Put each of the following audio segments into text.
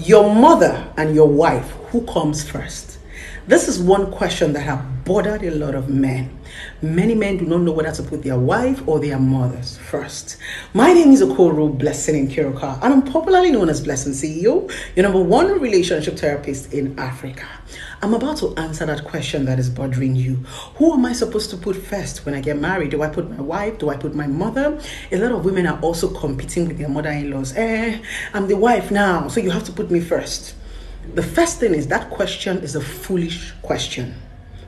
Your mother and your wife, who comes first? This is one question that has bothered a lot of men. Many men do not know whether to put their wife or their mothers first. My name is Okoro Blessing in Kiroka, and I'm popularly known as Blessing CEO, your #1 relationship therapist in Africa. I'm about to answer that question that is bothering you. Who am I supposed to put first when I get married? Do I put my wife? Do I put my mother? A lot of women are also competing with their mother-in-laws. I'm the wife now, so you have to put me first. The first thing is that question is a foolish question,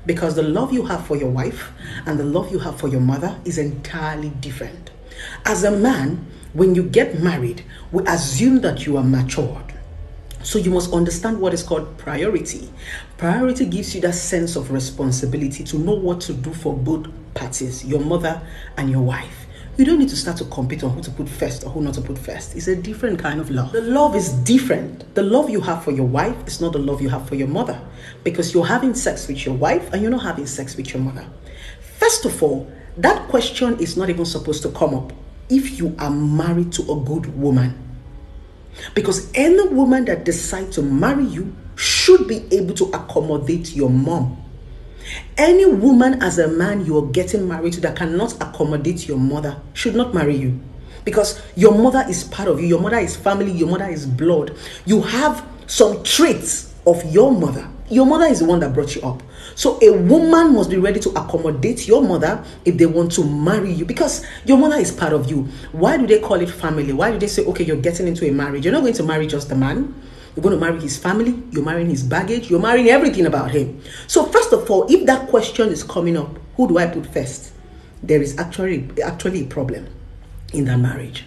because the love you have for your wife and the love you have for your mother is entirely different. As a man, when you get married, we assume that you are matured. So you must understand what is called priority. Priority gives you that sense of responsibility to know what to do for both parties, your mother and your wife. You don't need to start to compete on who to put first or who not to put first. It's a different kind of love. The love is different. The love you have for your wife is not the love you have for your mother, because you're having sex with your wife and you're not having sex with your mother. First of all, that question is not even supposed to come up if you are married to a good woman. Because any woman that decides to marry you should be able to accommodate your mom. Any woman as a man you're getting married to that cannot accommodate your mother should not marry you, because your mother is part of you. Your mother is family. Your mother is blood. You have some traits of your mother. Your mother is the one that brought you up. So a woman must be ready to accommodate your mother if they want to marry you, because your mother is part of you. Why do they call it family? Why do they say, okay, you're getting into a marriage? You're not going to marry just a man. You're going to marry his family. You're marrying his baggage. You're marrying everything about him. So first of all, if that question is coming up, who do I put first? There is actually a problem in that marriage.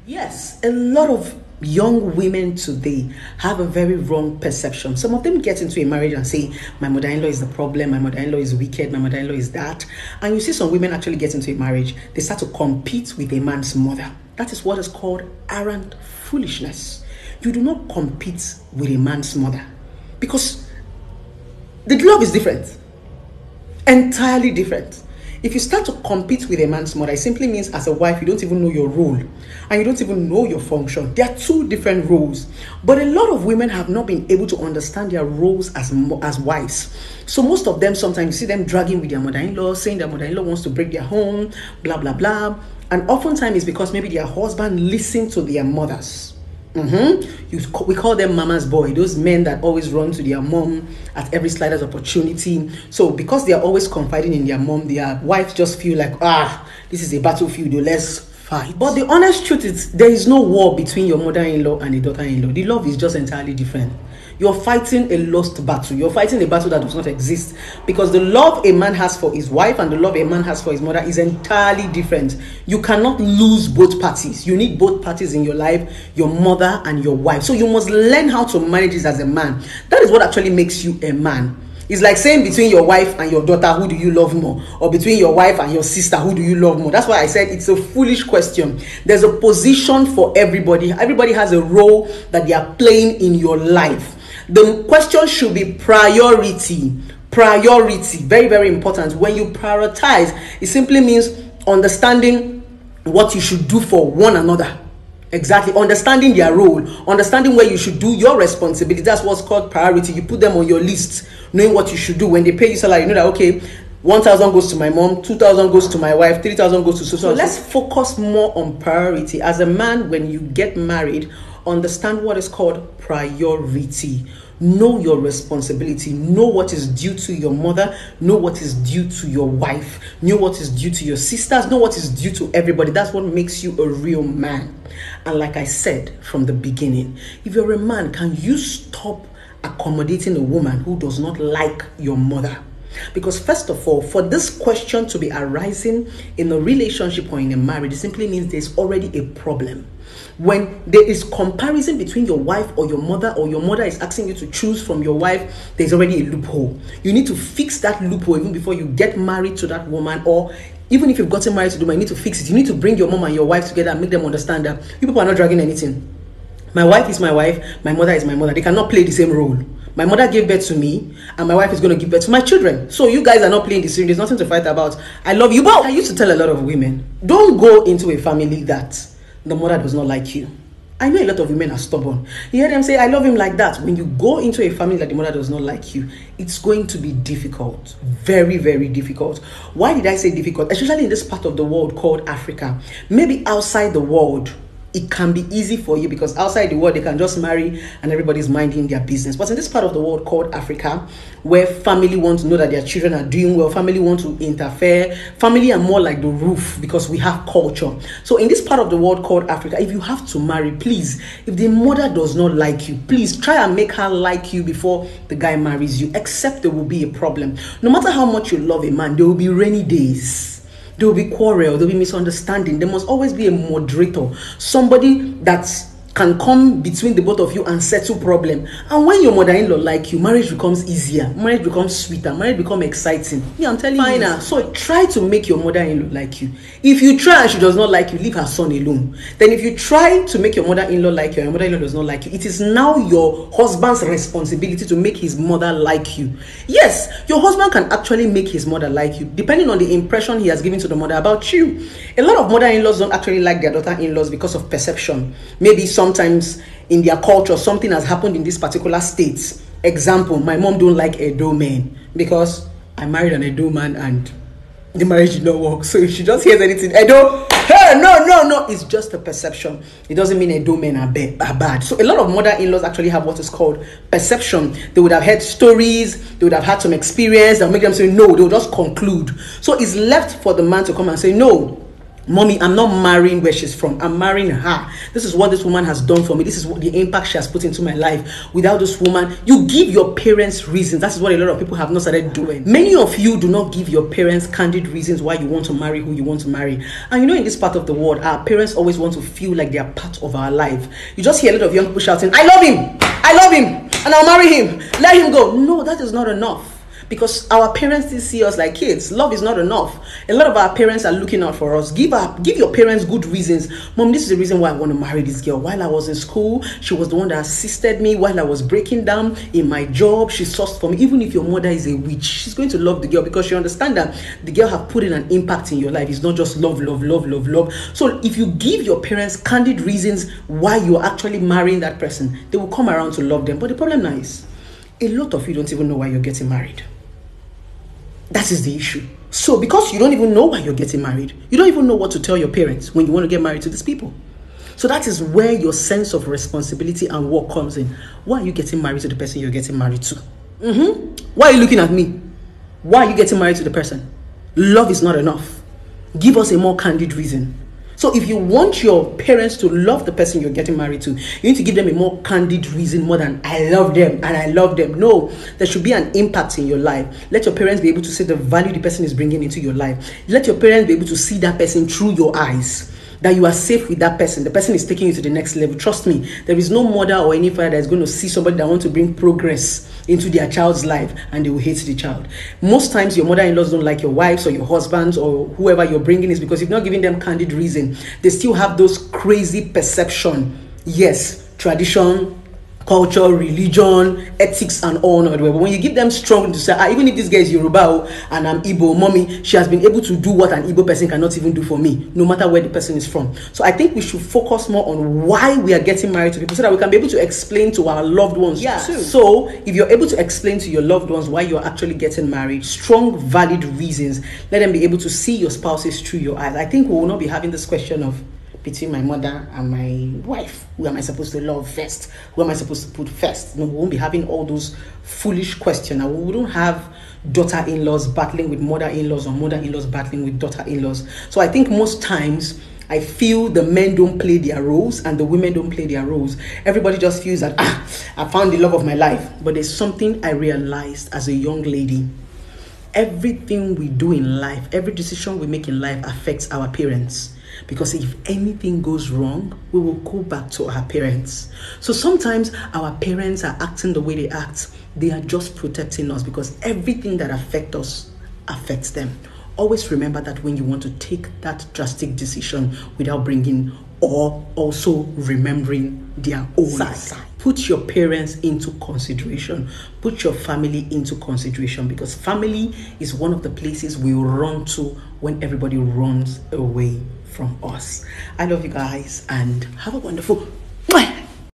Yes, a lot of young women today have a very wrong perception. Some of them get into a marriage and say, my mother-in-law is the problem, my mother-in-law is wicked, my mother-in-law is that. And you see some women actually get into a marriage, they start to compete with a man's mother. That is what is called arrant foolishness. You do not compete with a man's mother, because the love is different, entirely different. If you start to compete with a man's mother, it simply means as a wife, you don't even know your role and you don't even know your function. There are two different roles. But a lot of women have not been able to understand their roles as wives. So most of them, sometimes you see them dragging with their mother-in-law, saying their mother-in-law wants to break their home, blah, blah, blah. And oftentimes it's because maybe their husband listened to their mothers. We call them mama's boy, those men that always run to their mom at every slightest opportunity. So because they are always confiding in their mom, their wives just feel like, this is a battlefield, let's fight. But the honest truth is, there is no war between your mother-in-law and a daughter-in-law. The love is just entirely different. You're fighting a lost battle. You're fighting a battle that does not exist, because the love a man has for his wife and the love a man has for his mother is entirely different. You cannot lose both parties. You need both parties in your life, your mother and your wife. So you must learn how to manage this as a man. That is what actually makes you a man. It's like saying between your wife and your daughter, who do you love more? Or between your wife and your sister, who do you love more? That's why I said it's a foolish question. There's a position for everybody. Everybody has a role that they are playing in your life. The question should be priority. Priority, very, very important. When you prioritize, it simply means understanding what you should do for one another. Exactly, understanding their role, understanding where you should do your responsibility. That's what's called priority. You put them on your list, knowing what you should do. When they pay you salary, you know that, okay, 1,000 goes to my mom, 2,000 goes to my wife, 3,000 goes to so let's focus more on priority. As a man, when you get married, understand what is called priority. Know your responsibility. Know what is due to your mother. Know what is due to your wife. Know what is due to your sisters. Know what is due to everybody. That's what makes you a real man. And like I said from the beginning, if you're a man, can you stop accommodating a woman who does not like your mother? Because first of all, for this question to be arising in a relationship or in a marriage, it simply means there's already a problem. When there is comparison between your wife or your mother is asking you to choose from your wife, there's already a loophole. You need to fix that loophole even before you get married to that woman, or even if you've gotten married to the woman, you need to fix it. You need to bring your mom and your wife together and make them understand that you people are not dragging anything. My wife is my wife, my mother is my mother. They cannot play the same role. My mother gave birth to me, and my wife is going to give birth to my children. So you guys are not playing the same. There's nothing to fight about. I love you both. I used to tell a lot of women, don't go into a family that the mother does not like you. I know a lot of women are stubborn. You hear them say, I love him like that. When you go into a family that the mother does not like you, it's going to be difficult. Very, very difficult. Why did I say difficult? Especially in this part of the world called Africa. Maybe outside the world, it can be easy for you because outside the world, they can just marry and everybody's minding their business. But in this part of the world called Africa, where family want to know that their children are doing well, family want to interfere, family are more like the roof because we have culture. So in this part of the world called Africa, if you have to marry, please, if the mother does not like you, please try and make her like you before the guy marries you, except there will be a problem. No matter how much you love a man, there will be rainy days. There will be quarrel, there will be misunderstanding. There must always be a moderator, somebody that can come between the both of you and settle problem. And when your mother-in-law like you, marriage becomes easier, marriage becomes sweeter, marriage becomes exciting. Yeah, I'm telling you. So try to make your mother-in-law like you. If you try and she does not like you, leave her son alone. Then if you try to make your mother-in-law like you and your mother-in-law does not like you, it is now your husband's responsibility to make his mother like you. Yes, your husband can actually make his mother like you, depending on the impression he has given to the mother about you. A lot of mother-in-laws don't actually like their daughter-in-laws because of perception. Maybe sometimes in their culture, something has happened in this particular state. Example, my mom don't like Edo men because I married an Edo man and the marriage did not work. So if she just hears anything, Edo, hey, no, it's just a perception. It doesn't mean Edo men are bad. So a lot of mother-in-laws actually have what is called perception. They would have heard stories, they would have had some experience that will make them say no, they'll just conclude. So it's left for the man to come and say, no, Mommy, I'm not marrying where she's from. I'm marrying her. This is what this woman has done for me. This is what the impact she has put into my life. Without this woman, you give your parents reasons. That's what a lot of people have not started doing. Many of you do not give your parents candid reasons why you want to marry who you want to marry. And you know, in this part of the world, our parents always want to feel like they are part of our life. You just hear a lot of young people shouting, I love him, and I'll marry him. Let him go. No, that is not enough. Because our parents still see us like kids. Love is not enough. A lot of our parents are looking out for us. Give your parents good reasons. Mom, this is the reason why I want to marry this girl. While I was in school, she was the one that assisted me. While I was breaking down in my job, she sourced for me. Even if your mother is a witch, she's going to love the girl because she understands that the girl have put in an impact in your life. It's not just love. So if you give your parents candid reasons why you're actually marrying that person, they will come around to love them. But the problem now is, a lot of you don't even know why you're getting married. That is the issue. So because you don't even know why you're getting married, you don't even know what to tell your parents when you want to get married to these people. So that is where your sense of responsibility and work comes in. Why are you getting married to the person you're getting married to? Why are you looking at me? Why are you getting married to the person? Love is not enough. Give us a more candid reason. So if you want your parents to love the person you're getting married to, you need to give them a more candid reason more than I love them and I love them. No, there should be an impact in your life. Let your parents be able to see the value the person is bringing into your life. Let your parents be able to see that person through your eyes, that you are safe with that person. The person is taking you to the next level. Trust me, there is no mother or any father that is going to see somebody that wants to bring progress into their child's life and they will hate the child. Most times your mother-in-laws don't like your wives or your husbands or whoever you're bringing is because you've not given them candid reason. They still have those crazy perception. Yes, tradition, culture, religion, ethics, and all. But when you give them strong to say, even if this guy is Yoruba and I'm Igbo, mommy, she has been able to do what an Igbo person cannot even do for me, no matter where the person is from. So I think we should focus more on why we are getting married to people so that we can be able to explain to our loved ones too. So if you're able to explain to your loved ones why you're actually getting married, strong, valid reasons, let them be able to see your spouses through your eyes. I think we will not be having this question of between my mother and my wife, who am I supposed to love first? Who am I supposed to put first? No, we won't be having all those foolish questions. And we wouldn't have daughter-in-laws battling with mother-in-laws or mother-in-laws battling with daughter-in-laws. So I think most times I feel the men don't play their roles and the women don't play their roles. Everybody just feels that, I found the love of my life. But there's something I realized as a young lady. Everything we do in life, every decision we make in life affects our parents. Because if anything goes wrong, we will go back to our parents. So sometimes our parents are acting the way they act. They are just protecting us because everything that affects us affects them. Always remember that when you want to take that drastic decision without bringing or also remembering their own side. Put your parents into consideration. Put your family into consideration because family is one of the places we run to when everybody runs away from us. I love you guys and have a wonderful Mwah.